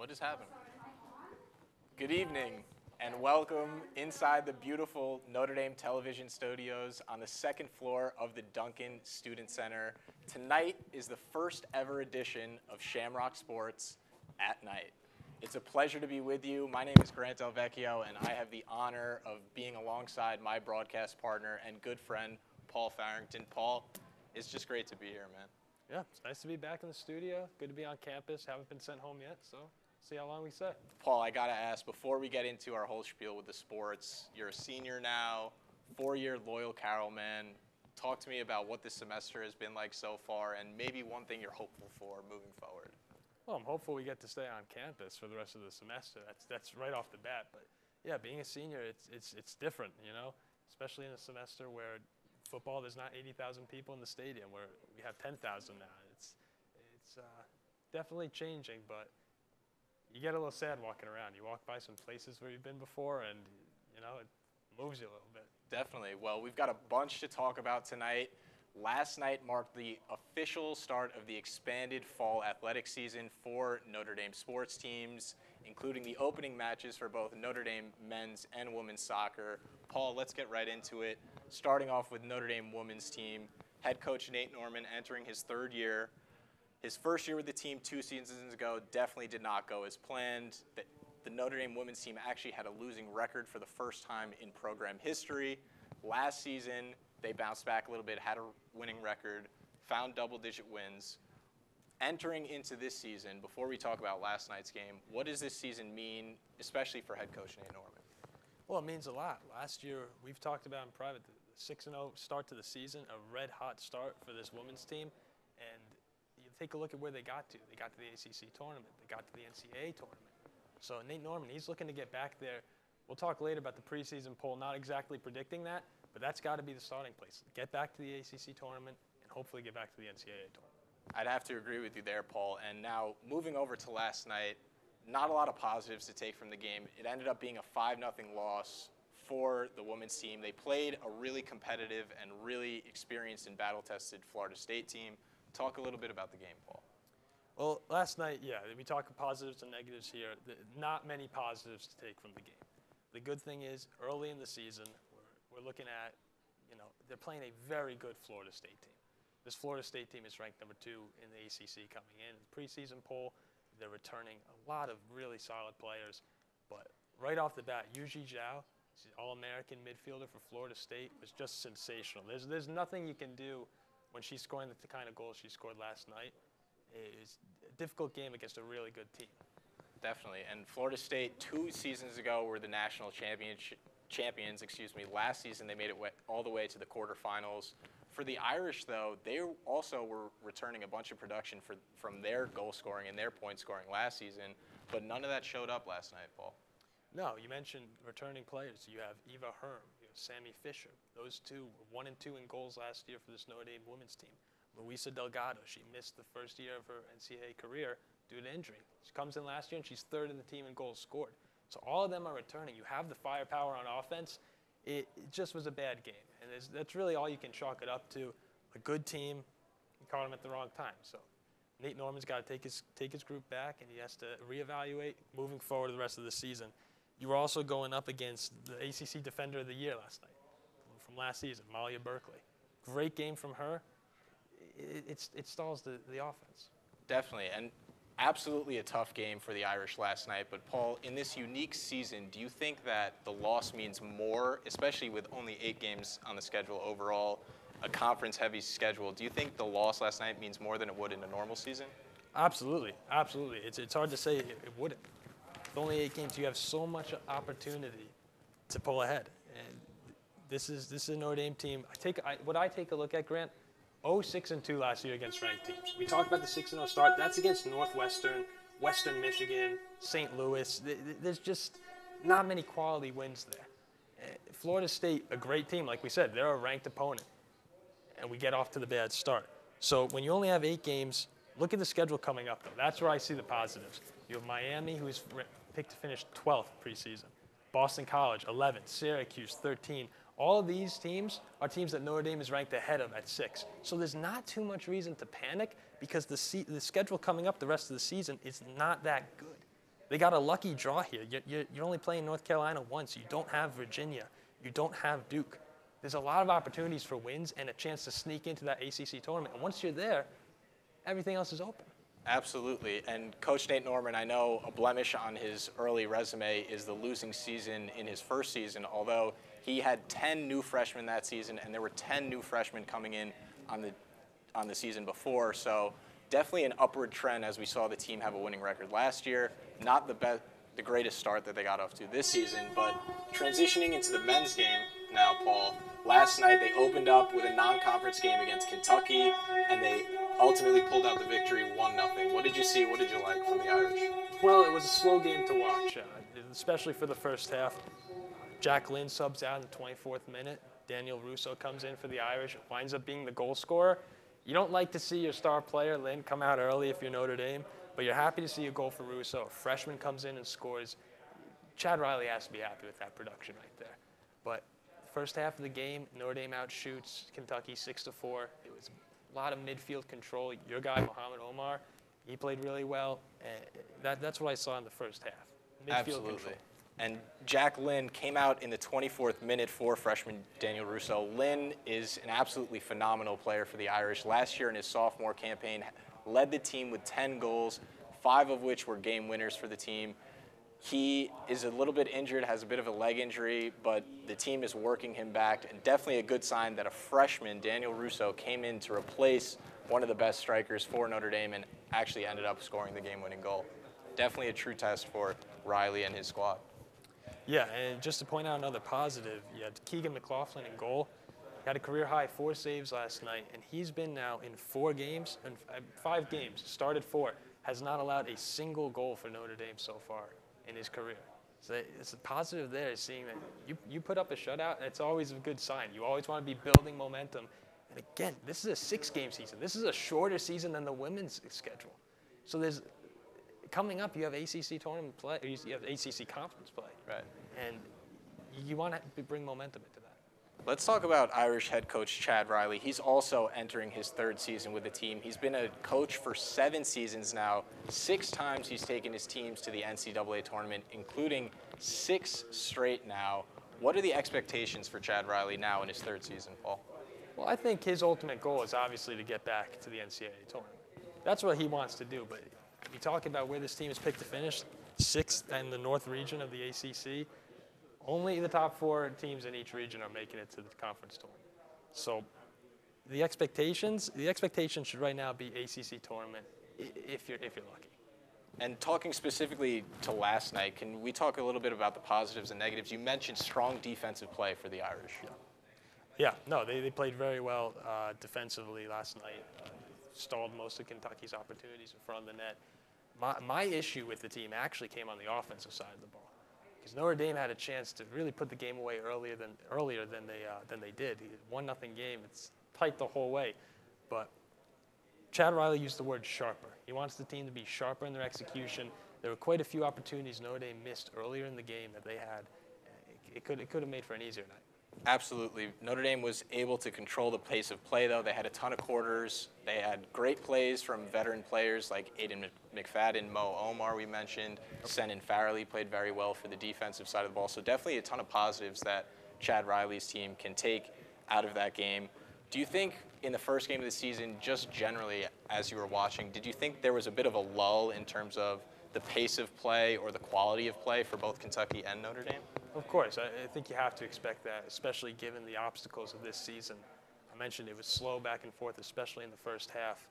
What is happening? Good evening and welcome inside the beautiful Notre Dame television studios on the second floor of the Duncan Student Center. Tonight is the first ever edition of Shamrock Sports at Night. It's a pleasure to be with you. My name is Grant Delvecchio, and I have the honor of being alongside my broadcast partner and good friend, Paul Farrington. Paul, it's just great to be here, man. Yeah, it's nice to be back in the studio. Good to be on campus. Haven't been sent home yet, so see how long we stay. Paul, I got to ask, before we get into our whole spiel with the sports, you're a senior now, 4-year loyal Carroll man. Talk to me about what this semester has been like so far and maybe one thing you're hopeful for moving forward. Well, I'm hopeful we get to stay on campus for the rest of the semester. That's right off the bat. But yeah, being a senior, it's different, you know, especially in a semester where football, there's not 80,000 people in the stadium, where we have 10,000 now. It's definitely changing, but you get a little sad walking around. You walk by some places where you've been before, and you know it moves you a little bit. Definitely. Well, we've got a bunch to talk about tonight. Last night marked the official start of the expanded fall athletic season for Notre Dame sports teams, including the opening matches for both Notre Dame men's and women's soccer. Paul, let's get right into it. Starting off with Notre Dame women's team, head coach Nate Norman entering his third year. His first year with the team 2 seasons ago definitely did not go as planned. The Notre Dame women's team actually had a losing record for the first time in program history. Last season, they bounced back a little bit, had a winning record, found double-digit wins. Entering into this season, before we talk about last night's game, what does this season mean, especially for head coach Nate Norman? Well, it means a lot. Last year, we've talked about in private, the 6-0 start to the season, a red-hot start for this women's team. And you take a look at where they got to. They got to the ACC tournament. They got to the NCAA tournament. So Nate Norman, he's looking to get back there. We'll talk later about the preseason poll, not exactly predicting that, but that's got to be the starting place. Get back to the ACC tournament and hopefully get back to the NCAA tournament. I'd have to agree with you there, Paul. And now, moving over to last night, not a lot of positives to take from the game. It ended up being a 5-0 loss for the women's team. They played a really competitive and really experienced and battle-tested Florida State team. Talk a little bit about the game, Paul. Well, last night, yeah, we talk positives and negatives here. Not many positives to take from the game. The good thing is, early in the season, we're looking at, you know, they're playing a very good Florida State team. This Florida State team is ranked number 2 in the ACC coming in. The preseason poll, they're returning a lot of really solid players. But right off the bat, Yuji Zhao, All-American midfielder for Florida State, was just sensational. There's nothing you can do when she's scoring the kind of goals she scored last night. It's a difficult game against a really good team. Definitely. And Florida State 2 seasons ago were the national champions. Last season they made it all the way to the quarterfinals. For the Irish, though, they also were returning a bunch of production from their goal scoring and their point scoring last season, but none of that showed up last night, Paul. No, you mentioned returning players. You have Eva Herm, you have Sammy Fisher. Those two were 1 and 2 in goals last year for this Notre Dame women's team. Luisa Delgado, she missed the first year of her NCAA career due to injury. She comes in last year and she's 3rd in the team in goals scored. So all of them are returning. You have the firepower on offense. It just was a bad game. And that's really all you can chalk it up to. A good team, you caught them at the wrong time. So Nate Norman's got to take his group back, and he has to reevaluate moving forward the rest of the season. You were also going up against the ACC Defender of the Year last night from last season, Malia Berkeley. Great game from her. It stalls the offense. Definitely, and absolutely a tough game for the Irish last night. But, Paul, in this unique season, do you think that the loss means more, especially with only 8 games on the schedule overall, a conference-heavy schedule? Do you think the loss last night means more than it would in a normal season? Absolutely, absolutely. It's hard to say it wouldn't. With only 8 games, you have so much opportunity to pull ahead. And this is a Notre Dame team. What I take a look at, Grant, 6-2 last year against ranked teams. We talked about the 6-0 start. That's against Northwestern, Western Michigan, St. Louis. There's just not many quality wins there. Florida State, a great team. Like we said, they're a ranked opponent. And we get off to the bad start. So when you only have 8 games, look at the schedule coming up, though. That's where I see the positives. You have Miami, who's picked to finish 12th preseason. Boston College, 11th. Syracuse, 13th. All of these teams are teams that Notre Dame is ranked ahead of at 6. So there's not too much reason to panic because the schedule coming up the rest of the season is not that good. They got a lucky draw here. You're only playing North Carolina once. You don't have Virginia. You don't have Duke. There's a lot of opportunities for wins and a chance to sneak into that ACC tournament. And once you're there, everything else is open. Absolutely. And Coach Nate Norman, I know a blemish on his early resume is the losing season in his first season, although he had 10 new freshmen that season, and there were 10 new freshmen coming in on the season before. So definitely an upward trend as we saw the team have a winning record last year. Not the greatest start that they got off to this season, but transitioning into the men's game now, Paul. Last night they opened up with a non-conference game against Kentucky, and they ultimately pulled out the victory 1-0. What did you see? What did you like from the Irish? Well, it was a slow game to watch, especially for the first half. Jack Lynn subs out in the 24th minute. Daniel Russo comes in for the Irish, winds up being the goal scorer. You don't like to see your star player, Lynn, come out early if you're Notre Dame, but you're happy to see a goal for Russo. A freshman comes in and scores. Chad Riley has to be happy with that production right there. But first half of the game, Notre Dame outshoots Kentucky 6-4. It was a lot of midfield control. Your guy, Muhammad Omar, he played really well. And that's what I saw in the first half. Midfield Absolutely. Control. And Jack Lynn came out in the 24th minute for freshman Daniel Russo. Lynn is an absolutely phenomenal player for the Irish. Last year in his sophomore campaign, led the team with 10 goals, 5 of which were game winners for the team. He is a little bit injured, has a bit of a leg injury, but the team is working him back, and definitely a good sign that a freshman, Daniel Russo, came in to replace one of the best strikers for Notre Dame and actually ended up scoring the game-winning goal. Definitely a true test for Riley and his squad. Yeah, and just to point out another positive, you had Keegan Mclaughlin in goal. He had a career-high 4 saves last night, and he's been now in 4 games, and 5 games, started 4, has not allowed a single goal for Notre Dame so far in his career. So it's a positive there, seeing that you put up a shutout, it's always a good sign. You always want to be building momentum. And again, this is a 6-game season. This is a shorter season than the women's schedule. So there's coming up, you have ACC tournament play, or you have ACC conference play. Right. And you want to bring momentum into that. Let's talk about Irish head coach Chad Riley. He's also entering his 3rd season with the team. He's been a coach for 7 seasons now. 6 times he's taken his teams to the NCAA tournament, including 6 straight now. What are the expectations for Chad Riley now in his 3rd season, Paul? Well, I think his ultimate goal is obviously to get back to the NCAA tournament. That's what he wants to do, but you talk about where this team is picked to finish, 6th in the North region of the ACC. Only the top 4 teams in each region are making it to the conference tournament. So the expectations should right now be ACC tournament if you're lucky. And talking specifically to last night, can we talk a little bit about the positives and negatives? You mentioned strong defensive play for the Irish. Yeah, no, they played very well defensively last night. Stalled most of Kentucky's opportunities in front of the net. My issue with the team actually came on the offensive side of the ball, because Notre Dame had a chance to really put the game away earlier than they did. 1-0 game. It's tight the whole way, but Chad Riley used the word sharper. He wants the team to be sharper in their execution. There were quite a few opportunities Notre Dame missed earlier in the game that they had. It could have made for an easier night. Absolutely. Notre Dame was able to control the pace of play, though. They had a ton of quarters. They had great plays from veteran players like Aiden McFadden, Mo Omar, we mentioned. Senan Farrelly played very well for the defensive side of the ball. So definitely a ton of positives that Chad Riley's team can take out of that game. Do you think in the first game of the season, just generally as you were watching, did you think there was a bit of a lull in terms of the pace of play or the quality of play for both Kentucky and Notre Dame? Of course. I think you have to expect that, especially given the obstacles of this season. I mentioned it was slow back and forth, especially in the first half.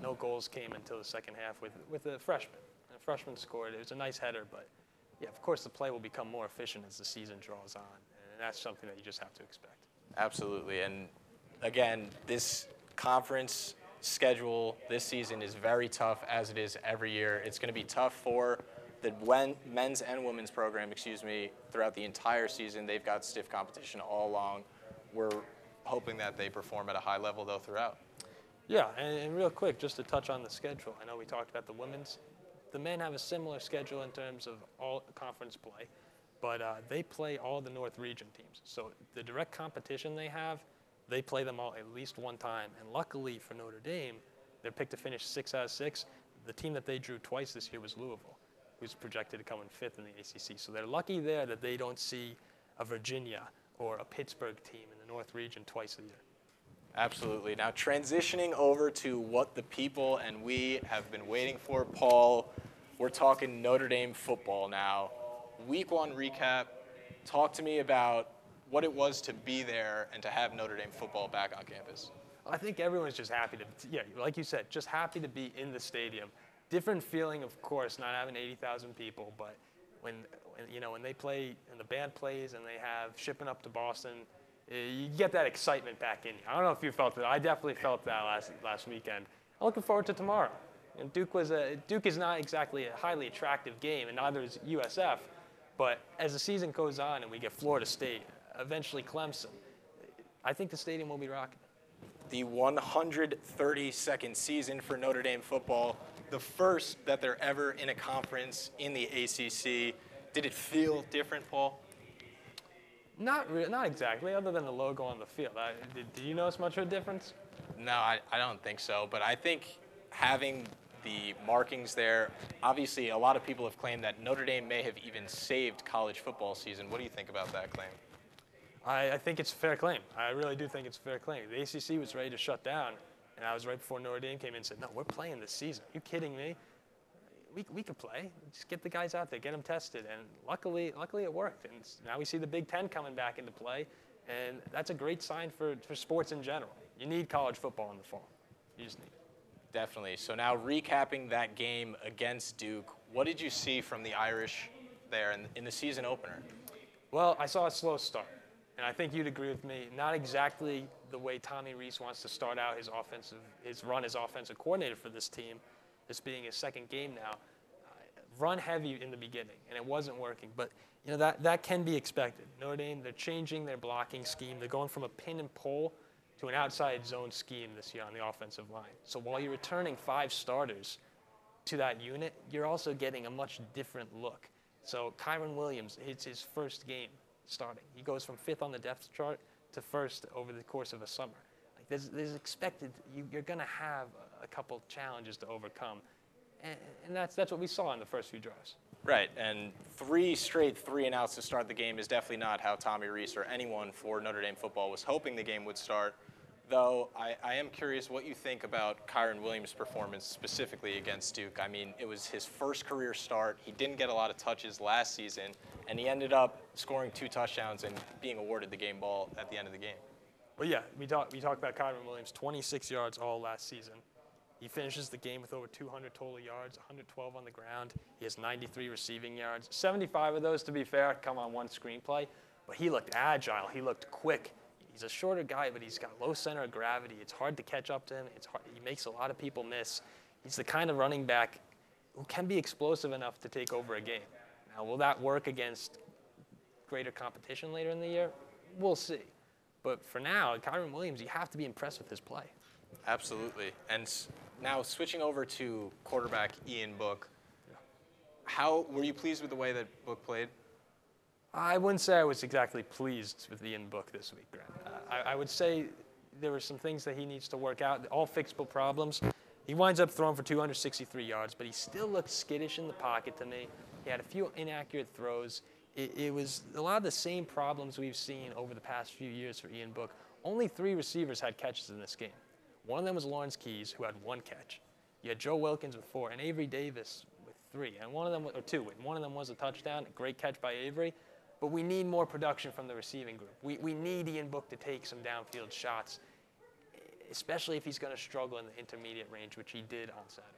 No goals came until the second half with a freshman. A freshman scored. It was a nice header, but yeah, of course the play will become more efficient as the season draws on, and that's something that you just have to expect. Absolutely. And again, this conference schedule this season is very tough, as it is every year. It's going to be tough for the men's and women's program, throughout the entire season. They've got stiff competition all along. We're hoping that they perform at a high level, though, throughout. Yeah, and real quick, just to touch on the schedule. I know we talked about the women's. The men have a similar schedule in terms of all conference play, but they play all the North Region teams. So the direct competition they play them all at least one time. And luckily for Notre Dame, they're picked to finish 6 out of 6. The team that they drew twice this year was Louisville, who's projected to come in 5th in the ACC. So they're lucky there that they don't see a Virginia or a Pittsburgh team in the North region twice a year. Absolutely. Now, transitioning over to what the people and we have been waiting for, Paul, we're talking Notre Dame football now. Week 1 recap. Talk to me about what it was to be there and to have Notre Dame football back on campus. I think everyone's just happy to, like you said, just happy to be in the stadium. Different feeling, of course, not having 80,000 people, but when they play and the band plays and they have shipping up to Boston, you get that excitement back in you. I don't know if you felt it. I definitely felt that last weekend. I'm looking forward to tomorrow. And Duke is not exactly a highly attractive game, and neither is USF. But as the season goes on and we get Florida State, eventually Clemson, I think the stadium will be rocking. The 132nd season for Notre Dame football, the first that they're ever in a conference in the ACC. Did it feel different, Paul? Not exactly, other than the logo on the field. Did you notice much of a difference? No, I don't think so. But I think having the markings there, obviously a lot of people have claimed that Notre Dame may have even saved college football season. What do you think about that claim? I think it's a fair claim. I really do think it's a fair claim. The ACC was ready to shut down, and I was right before Notre Dame came in and said, no, we're playing this season. Are you kidding me? We could play. Just get the guys out there, get them tested. And luckily it worked. And now we see the Big Ten coming back into play. And that's a great sign for sports in general. You need college football in the fall. You just need it. Definitely. So now recapping that game against Duke, what did you see from the Irish there in the season opener? Well, I saw a slow start. And I think you'd agree with me. Not exactly the way Tommy Rees wants to start out his run as offensive coordinator for this team. This being his second game now, run heavy in the beginning, and it wasn't working. But that can be expected. Notre Dame, they're changing their blocking scheme. They're going from a pin and pull to an outside zone scheme this year on the offensive line. So while you're returning 5 starters to that unit, you're also getting a much different look. So Kyron Williams, it's his first game starting. He goes from 5th on the depth chart to 1st over the course of a summer. There's expected, you're going to have a couple challenges to overcome. And that's what we saw in the first few drives. Right, and 3 straight 3-and-outs to start the game is definitely not how Tommy Rees or anyone for Notre Dame football was hoping the game would start. Though I am curious what you think about Kyron Williams' performance specifically against Duke. I mean, it was his first career start. He didn't get a lot of touches last season, and he ended up scoring 2 touchdowns and being awarded the game ball at the end of the game. Well, yeah, we talked about Kyron Williams, 26 yards all last season. He finishes the game with over 200 total yards, 112 on the ground. He has 93 receiving yards. 75 of those, to be fair, come on one screenplay. But he looked agile. He looked quick. He's a shorter guy, but he's got low center of gravity. It's hard to catch up to him. He makes a lot of people miss. He's the kind of running back who can be explosive enough to take over a game. Now, will that work against greater competition later in the year? We'll see. But for now, Kyron Williams, you have to be impressed with his play. Absolutely. And now switching over to quarterback Ian Book, how were you pleased with the way that Book played? I wouldn't say I was exactly pleased with Ian Book this week, Grant. I would say there were some things that he needs to work out, all fixable problems. He winds up throwing for 263 yards, but he still looked skittish in the pocket to me. He had a few inaccurate throws. It was a lot of the same problems we've seen over the past few years for Ian Book. Only 3 receivers had catches in this game. One of them was Lawrence Keys, who had 1 catch. You had Joe Wilkins with 4, and Avery Davis with 3, and one of them, or 2, and one of them was a touchdown, a great catch by Avery. But we need more production from the receiving group. We need Ian Book to take some downfield shots, especially if he's going to struggle in the intermediate range, which he did on Saturday.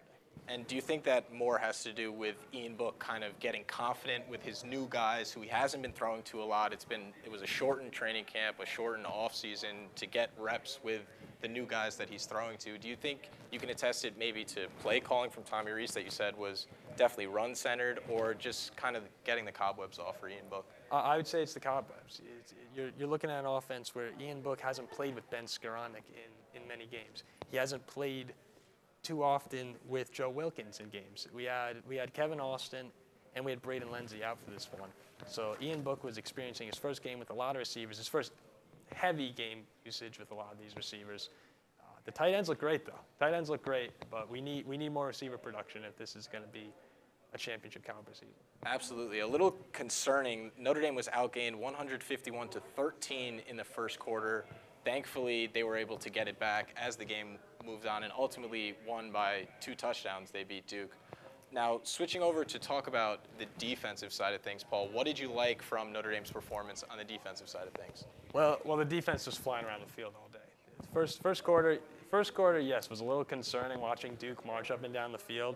And do you think that more has to do with Ian Book kind of getting confident with his new guys who he hasn't been throwing to a lot? It was a shortened training camp, a shortened offseason to get reps with the new guys that he's throwing to. Do you think you can attest it maybe to play calling from Tommy Rees that you said was definitely run-centered, or just kind of getting the cobwebs off for Ian Book? I would say it's the cobwebs. You're looking at an offense where Ian Book hasn't played with Ben Skoranek in many games. He hasn't played too often with Joe Wilkins in games. We had Kevin Austin and we had Braden Lenzy out for this one. So Ian Book was experiencing his first game with a lot of receivers, his first heavy game usage with a lot of these receivers. The tight ends look great, though. Tight ends look great, but we need more receiver production if this is going to be a championship caliber season. Absolutely. A little concerning. Notre Dame was outgained 151-13 in the first quarter. Thankfully, they were able to get it back as the game moved on and ultimately won by 2 touchdowns. They beat Duke. Now, switching over to talk about the defensive side of things, Paul, what did you like from Notre Dame's performance on the defensive side of things? Well, the defense was flying around the field all day. First quarter, yes, was a little concerning watching Duke march up and down the field,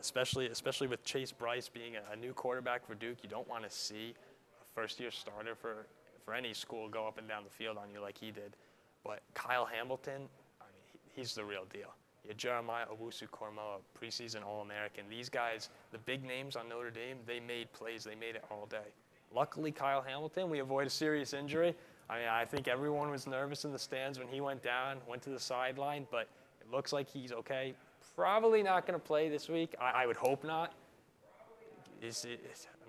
especially with Chase Bryce being a new quarterback for Duke. You don't want to see a first-year starter for any school go up and down the field on you like he did. But Kyle Hamilton, I mean, he's the real deal. You had Jeremiah Owusu-Koramoah, preseason All-American. These guys, the big names on Notre Dame, they made plays. They made it all day. Luckily, Kyle Hamilton, we avoid a serious injury. I mean, I think everyone was nervous in the stands when he went down, went to the sideline, but it looks like he's okay. Probably not going to play this week. I would hope not. I'm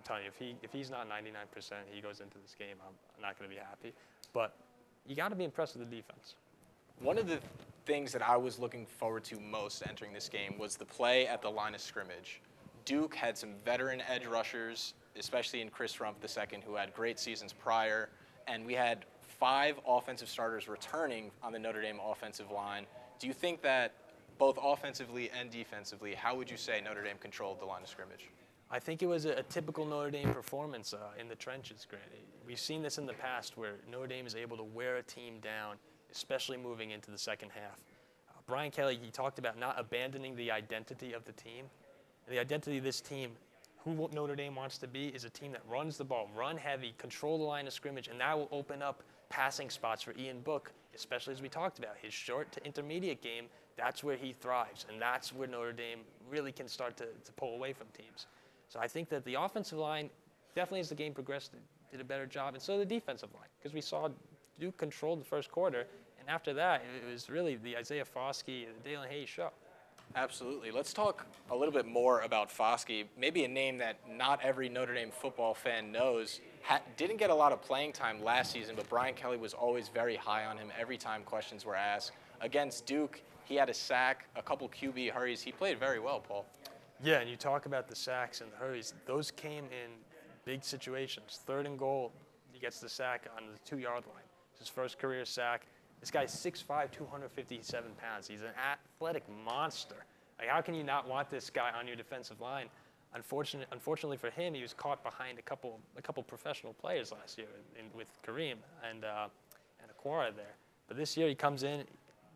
telling you, if he's not 99%, he goes into this game, I'm not going to be happy. But you got to be impressed with the defense. One of the things that I was looking forward to most entering this game was the play at the line of scrimmage. Duke had some veteran edge rushers, especially in Chris Rumph II, who had great seasons prior, and we had 5 offensive starters returning on the Notre Dame offensive line. Do you think that both offensively and defensively, how would you say Notre Dame controlled the line of scrimmage? I think it was a typical Notre Dame performance in the trenches, Grant. We've seen this in the past where Notre Dame is able to wear a team down, especially moving into the second half. Brian Kelly, he talked about not abandoning the identity of the team. And the identity of this team, who Notre Dame wants to be, is a team that runs the ball, run heavy, control the line of scrimmage, and that will open up passing spots for Ian Book, especially as we talked about. His short to intermediate game, that's where he thrives, and that's where Notre Dame really can start to pull away from teams. So I think that the offensive line, definitely as the game progressed, did a better job, and so the defensive line, because we saw Duke controlled the first quarter, and after that, it was really the Isaiah Foskey and the Dalen Hayes show. Absolutely. Let's talk a little bit more about Foskey, maybe a name that not every Notre Dame football fan knows. Didn't get a lot of playing time last season, but Brian Kelly was always very high on him every time questions were asked. Against Duke, he had a sack, a couple QB hurries. He played very well, Paul. Yeah, and you talk about the sacks and the hurries. Those came in big situations. 3rd and goal, he gets the sack on the 2-yard line. It's his first career sack. This guy's 6'5", 257 pounds. He's an athletic monster. Like, how can you not want this guy on your defensive line? Unfortunately for him, he was caught behind a couple professional players last year with Kareem and Aquara there. But this year he comes in.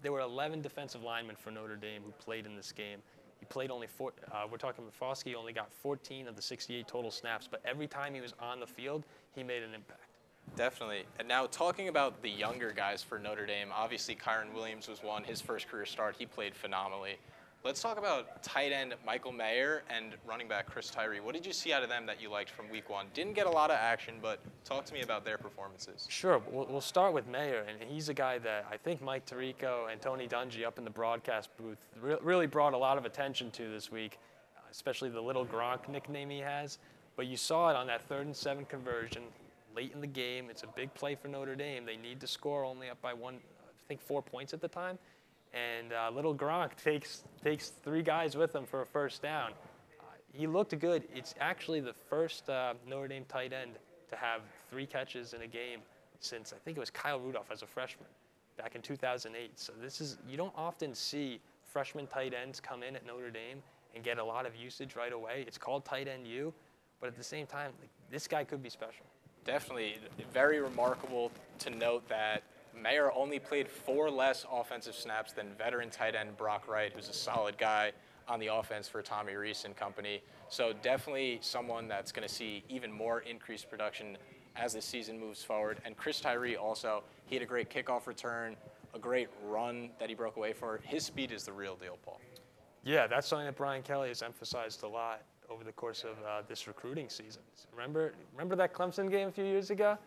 There were 11 defensive linemen for Notre Dame who played in this game. He played only 4. We're talking about Foskey only got 14 of the 68 total snaps, but every time he was on the field, he made an impact. Definitely. And now talking about the younger guys for Notre Dame, obviously Kyron Williams was one. His first career start, he played phenomenally. Let's talk about tight end Michael Mayer and running back Chris Tyree. What did you see out of them that you liked from week 1? Didn't get a lot of action, but talk to me about their performances. Sure. We'll start with Mayer, and he's a guy that I think Mike Tirico and Tony Dungy up in the broadcast booth really brought a lot of attention to this week, especially the Little Gronk nickname he has. But you saw it on that 3rd and 7 conversion late in the game. It's a big play for Notre Dame. They need to score, only up by 4 points at the time. And Little Gronk takes 3 guys with him for a first down. He looked good. It's actually the first Notre Dame tight end to have 3 catches in a game since, I think it was Kyle Rudolph as a freshman back in 2008. So you don't often see freshman tight ends come in at Notre Dame and get a lot of usage right away. It's called tight end U, but at the same time, this guy could be special. Definitely. Very remarkable to note that Mayer only played 4 less offensive snaps than veteran tight end Brock Wright, who's a solid guy on the offense for Tommy Rees and company. So definitely someone that's going to see even more increased production as the season moves forward. And Chris Tyree also, he had a great kickoff return, a great run that he broke away for. His speed is the real deal, Paul. Yeah, that's something that Brian Kelly has emphasized a lot over the course of this recruiting season. Remember that Clemson game a few years ago?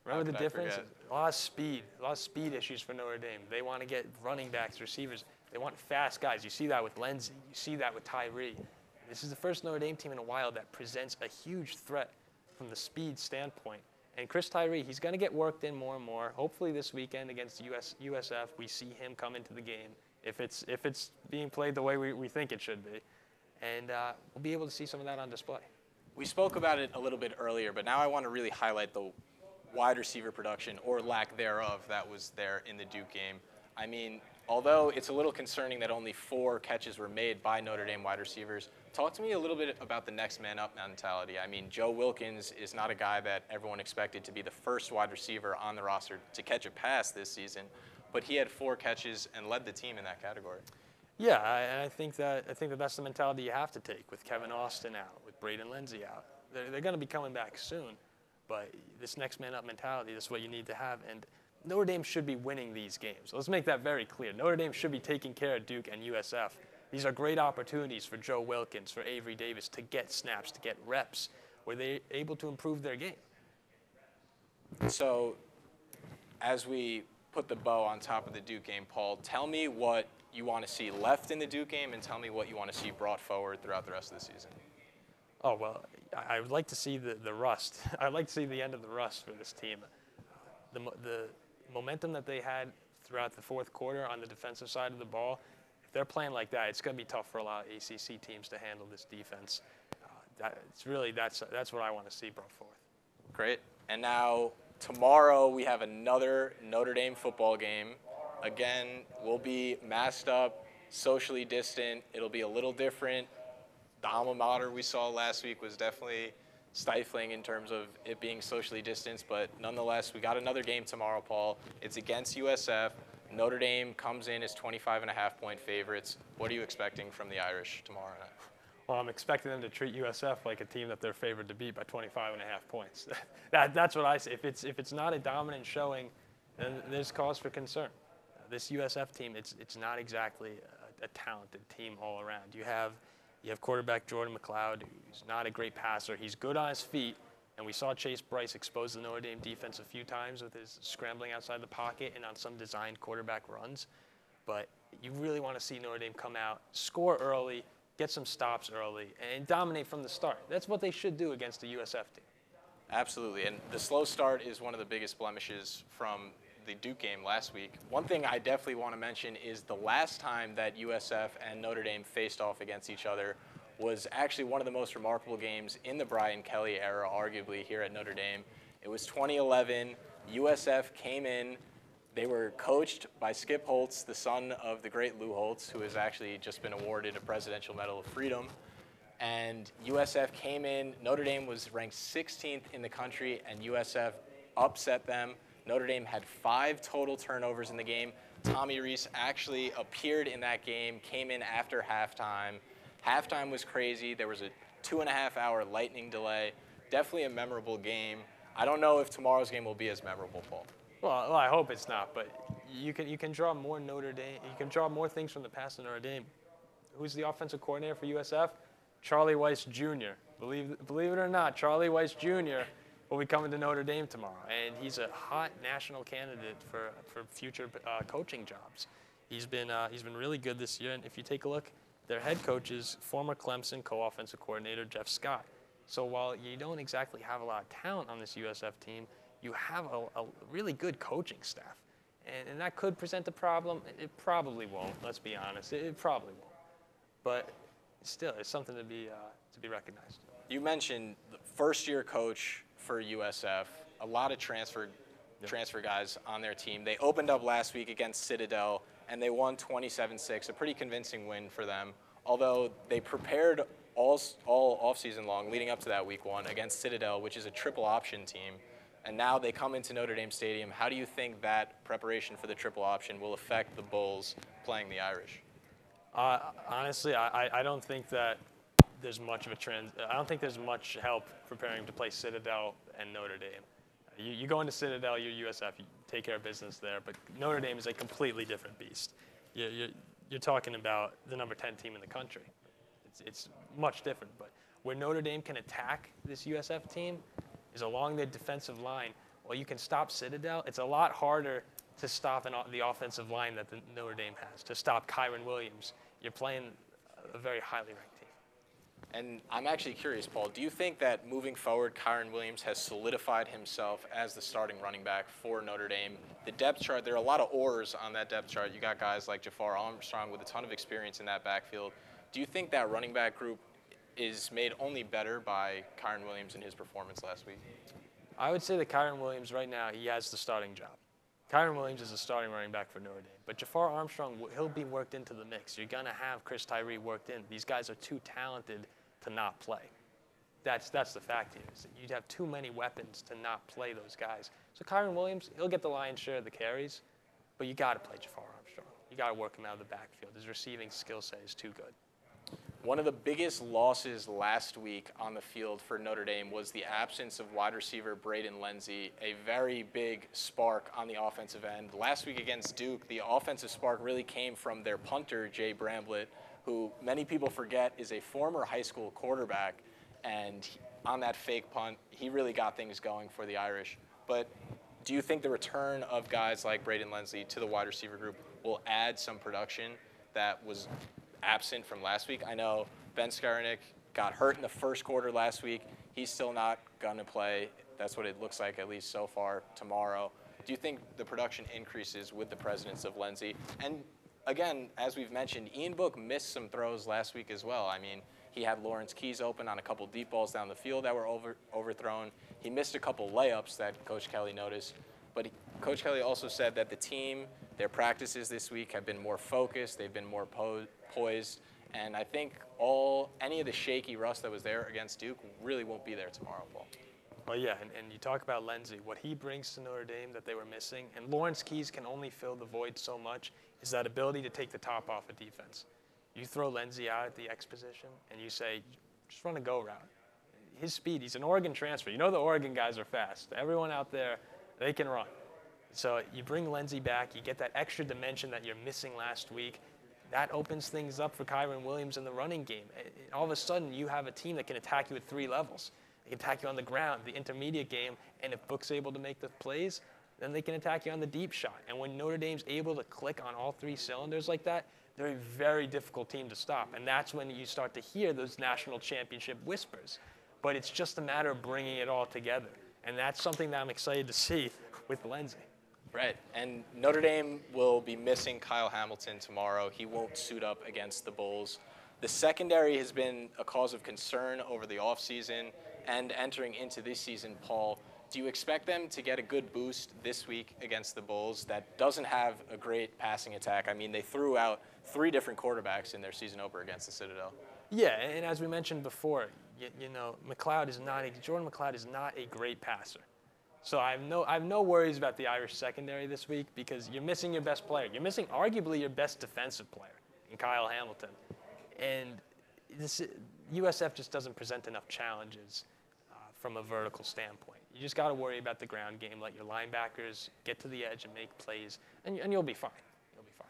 Remember the difference? A lot of speed issues for Notre Dame. They want to get running backs, receivers. They want fast guys. You see that with Lenzy. You see that with Tyree. This is the first Notre Dame team in a while that presents a huge threat from the speed standpoint. And Chris Tyree, he's going to get worked in more and more. Hopefully this weekend against USF, we see him come into the game if it's being played the way we think it should be. and we'll be able to see some of that on display. We spoke about it a little bit earlier, but now I want to really highlight the wide receiver production, or lack thereof, that was there in the Duke game. I mean, although it's a little concerning that only 4 catches were made by Notre Dame wide receivers, talk to me a little bit about the next man up mentality. I mean, Joe Wilkins is not a guy that everyone expected to be the first wide receiver on the roster to catch a pass this season, but he had 4 catches and led the team in that category. Yeah, I think that's the mentality you have to take with Kevin Austin out, with Braden Lindsey out. They're going to be coming back soon, but this next man up mentality, that's what you need to have. And Notre Dame should be winning these games. Let's make that very clear. Notre Dame should be taking care of Duke and USF. These are great opportunities for Joe Wilkins, for Avery Davis to get snaps, to get reps, where they're able to improve their game. So as we put the bow on top of the Duke game, Paul, tell me what you want to see left in the Duke game, and tell me what you want to see brought forward throughout the rest of the season. Oh, well, I would like to see the rust. I'd like to see the end of the rust for this team. The momentum that they had throughout the fourth quarter on the defensive side of the ball, if they're playing like that, it's going to be tough for a lot of ACC teams to handle this defense. That's what I want to see brought forth. Great. And now tomorrow we have another Notre Dame football game. Again, we'll be masked up, socially distant. It'll be a little different. The alma mater we saw last week was definitely stifling in terms of it being socially distanced, but nonetheless, we got another game tomorrow, Paul. It's against USF. Notre Dame comes in as 25.5-point favorites. What are you expecting from the Irish tomorrow night? Well, I'm expecting them to treat USF like a team that they're favored to beat by 25.5 points. That's what I say. If it's not a dominant showing, then there's cause for concern. This USF team, it's not exactly a talented team all around. You have quarterback Jordan McLeod, who's not a great passer. He's good on his feet, and we saw Chase Bryce expose the Notre Dame defense a few times with his scrambling outside the pocket and on some designed quarterback runs. But you really want to see Notre Dame come out, score early, get some stops early, and dominate from the start. That's what they should do against the USF team. Absolutely, and the slow start is one of the biggest blemishes from the Duke game last week. One thing I definitely want to mention is the last time that USF and Notre Dame faced off against each other was actually one of the most remarkable games in the Brian Kelly era, arguably, here at Notre Dame. It was 2011. USF came in. They were coached by Skip Holtz, the son of the great Lou Holtz, who has actually just been awarded a Presidential Medal of Freedom. And USF came in. Notre Dame was ranked 16th in the country, and USF upset them. Notre Dame had 5 total turnovers in the game. Tommy Rees actually appeared in that game, came in after halftime. Halftime was crazy. There was a 2.5-hour lightning delay. Definitely a memorable game. I don't know if tomorrow's game will be as memorable, Paul. Well, I hope it's not, but you can draw more Notre Dame. You can draw more things from the past of Notre Dame. Who's the offensive coordinator for USF? Charlie Weiss Jr. Believe it or not, Charlie Weiss Jr. will be coming to Notre Dame tomorrow, and he's a hot national candidate for future coaching jobs. He's been really good this year, and if you take a look, their head coach is former Clemson co-offensive coordinator Jeff Scott. So while you don't exactly have a lot of talent on this USF team, you have a really good coaching staff, and that could present a problem. It probably won't. Let's be honest, it probably won't, but still, it's something to be recognized. You mentioned the first-year coach for USF, a lot of transfer guys on their team. They opened up last week against Citadel, and they won 27-6, a pretty convincing win for them, although they prepared all offseason long leading up to that week 1 against Citadel, which is a triple option team, and now they come into Notre Dame Stadium. How do you think that preparation for the triple option will affect the Bulls playing the Irish? Honestly, I don't think that there's much of a trend. I don't think there's much help preparing to play Citadel and Notre Dame. You go into Citadel, you're USF, you take care of business there, but Notre Dame is a completely different beast. You're talking about the number 10 team in the country. It's much different, but where Notre Dame can attack this USF team is along their defensive line. Well, you can stop Citadel. It's a lot harder to stop the offensive line that the Notre Dame has, to stop Kyron Williams. You're playing a very highly ranked team. And I'm actually curious, Paul, do you think that moving forward, Kyron Williams has solidified himself as the starting running back for Notre Dame? The depth chart, there are a lot of oars on that depth chart. You got guys like Jafar Armstrong with a ton of experience in that backfield. Do you think that running back group is made only better by Kyron Williams and his performance last week? I would say that Kyron Williams right now, he has the starting job. Kyron Williams is a starting running back for Notre Dame. But Jafar Armstrong, he'll be worked into the mix. You're going to have Chris Tyree worked in. These guys are too talented to not play. That's the fact here. Is that you'd have too many weapons to not play those guys. So Kyron Williams, he'll get the lion's share of the carries, but you got to play Jafar Armstrong. You got to work him out of the backfield. His receiving skill set is too good. One of the biggest losses last week on the field for Notre Dame was the absence of wide receiver Braden Lenzy, a very big spark on the offensive end. Last week against Duke, the offensive spark really came from their punter, Jay Bramblett, who many people forget is a former high school quarterback, and on that fake punt, he really got things going for the Irish. But do you think the return of guys like Braden Lenzy to the wide receiver group will add some production that was absent from last week? I know Ben Skowronek got hurt in the first quarter last week. He's still not going to play. That's what it looks like, at least so far, tomorrow. Do you think the production increases with the presence of Lenzy? And again, as we've mentioned, Ian Book missed some throws last week as well. I mean, he had Lawrence Keys open on a couple deep balls down the field that were overthrown. He missed a couple layups that Coach Kelly noticed. But Coach Kelly also said that the team, their practices this week have been more focused. They've been more poised. And I think any of the shaky rust that was there against Duke really won't be there tomorrow, Paul. Well, yeah, and you talk about Lenzy. What he brings to Notre Dame that they were missing, and Lawrence Keys can only fill the void so much, is that ability to take the top off a defense. You throw Lenzy out at the X position, and you say, just run a go route. His speed, he's an Oregon transfer. You know the Oregon guys are fast. Everyone out there, they can run. So you bring Lenzy back, you get that extra dimension that you're missing last week. That opens things up for Kyron Williams in the running game. All of a sudden, you have a team that can attack you at 3 levels. They can attack you on the ground, the intermediate game, and if Book's able to make the plays, then they can attack you on the deep shot. And when Notre Dame's able to click on all 3 cylinders like that, they're a very difficult team to stop. And that's when you start to hear those national championship whispers. But it's just a matter of bringing it all together. And that's something that I'm excited to see with Lenzy. Right, and Notre Dame will be missing Kyle Hamilton tomorrow. He won't suit up against the Bulls. The secondary has been a cause of concern over the offseason and entering into this season, Paul. Do you expect them to get a good boost this week against the Bulls that doesn't have a great passing attack? I mean, they threw out 3 different quarterbacks in their season opener against the Citadel. Yeah, and as we mentioned before, you know, Jordan McLeod is not a great passer. So I have no worries about the Irish secondary this week because you're missing your best player. You're missing arguably your best defensive player in Kyle Hamilton. And USF just doesn't present enough challenges from a vertical standpoint. You just got to worry about the ground game. Let your linebackers get to the edge and make plays, and you'll be fine. You'll be fine.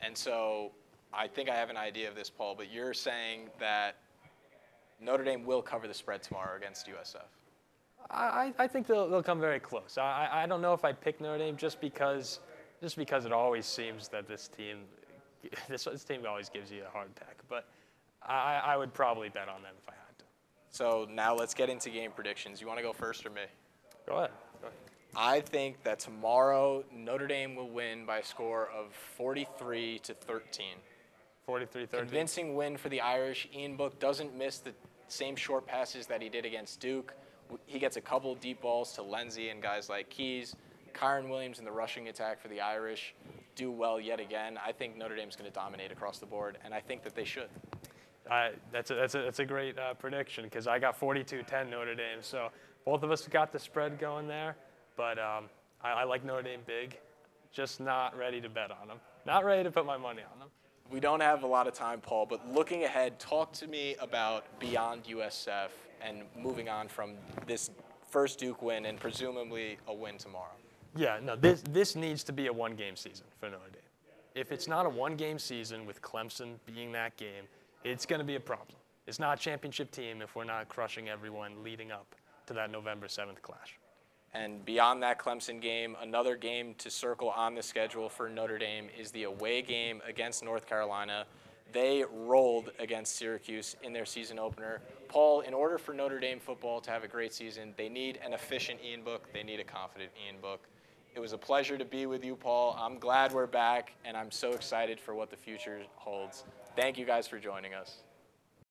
And so I think I have an idea of this, Paul, but you're saying that Notre Dame will cover the spread tomorrow against USF. I think they'll come very close. I don't know if I'd pick Notre Dame just because it always seems that this team always gives you a heart attack. But I would probably bet on them if I had to. So now let's get into game predictions. You want to go first or me? Go ahead. I think that tomorrow Notre Dame will win by a score of 43-13. 43-13. Convincing win for the Irish. Ian Book doesn't miss the same short passes that he did against Duke. He gets a couple deep balls to Lenzy and guys like Keys. Kyron Williams in the rushing attack for the Irish do well yet again. I think Notre Dame's going to dominate across the board, and I think that they should. That's a great prediction because I got 42-10 Notre Dame. So both of us got the spread going there, but I like Notre Dame big, just not ready to bet on them. Not ready to put my money on them. We don't have a lot of time, Paul, but looking ahead, talk to me about beyond USF and moving on from this first Duke win and presumably a win tomorrow. Yeah, no, this needs to be a one-game season for Notre Dame. If it's not a one-game season with Clemson being that game, it's going to be a problem. It's not a championship team if we're not crushing everyone leading up to that November 7th clash. And beyond that Clemson game, another game to circle on the schedule for Notre Dame is the away game against North Carolina. They rolled against Syracuse in their season opener. Paul, in order for Notre Dame football to have a great season, they need an efficient Ian Book. They need a confident Ian Book. It was a pleasure to be with you, Paul. I'm glad we're back, and I'm so excited for what the future holds. Thank you guys for joining us.